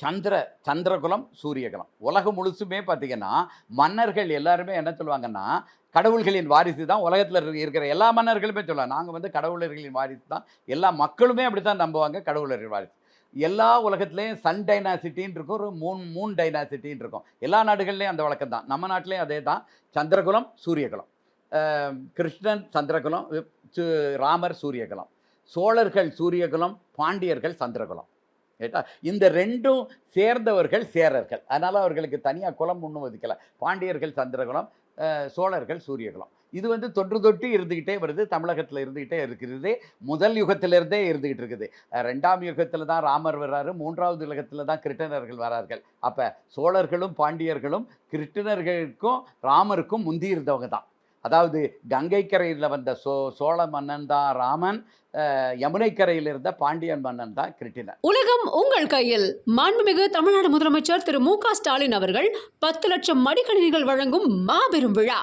சந்திரகுலம், சூரியகுலம். உலகம் முழுசுமே பார்த்தீங்கன்னா, மன்னர்கள் எல்லாருமே என்ன சொல்லுவாங்கன்னா, கடவுள்களின் வாரிசு தான் உலகத்தில இருக்கிற எல்லா மன்னர்களுமே சொல்லுவாங்க. நாங்க வந்து கடவுளர்களின் வாரிசு தான். எல்லா மக்களுமே அப்படித்தான் நம்புவாங்க, கடவுளர்கள் வாரிசு. எல்லா உலகத்திலயும் சன் டைனாசிட்டின்னு இருக்கும். ஒரு மூன் டைனாசிட்டின்னு இருக்கும். எல்லா நாடுகள்லயும் அந்த வழக்கம் தான். நம்ம நாட்டிலயும் அதே தான். சந்திரகுலம், சூரியகுலம். கிருஷ்ணன் சந்திரகுலம், சு ராமர் சூரியகுலம். சோழர்கள் சூரியகுலம், பாண்டியர்கள் சந்திரகுலம். ரைட்டா? இந்த 2ம் சேர்ந்தவர்கள் சேரர்கள். அதனால அவர்களுக்கு தனியா குலம் ஒண்ணும் ஒதுக்கல. பாண்டியர்கள் சந்திரகுலம், சோழர்கள் சூரியகுலம். இது வந்து தொன்று தொட்டு இருந்துகிட்டே வருது. தமிழகத்தில இருந்துகிட்டே இருக்கிறது. முதல் யுகத்திலிருந்தே இருந்துகிட்டு இருக்குது. 2ஆம் யுகத்தில தான் ராமர் வர்றாரு. 3வது யுகத்தில தான் கிருட்டிணர்கள் வரார்கள். அப்ப சோழர்களும், பாண்டியர்களும் கிருட்டிணர்களுக்கும், ராமருக்கும் முந்தி இருந்தவங்க தான். அதாவது கங்கை கரையில வந்த சோழ மன்னன் தான் ராமன். யமுனை கரையில் இருந்த பாண்டியன் மன்னன் தான் கிருட்டிணன். உலகம் உங்கள் கையில். மாண்புமிகு தமிழ்நாடு முதலமைச்சர் திரு மு க ஸ்டாலின் அவர்கள் 10 லட்சம் மடிக்கணினிகள் வழங்கும் மாபெரும் விழா.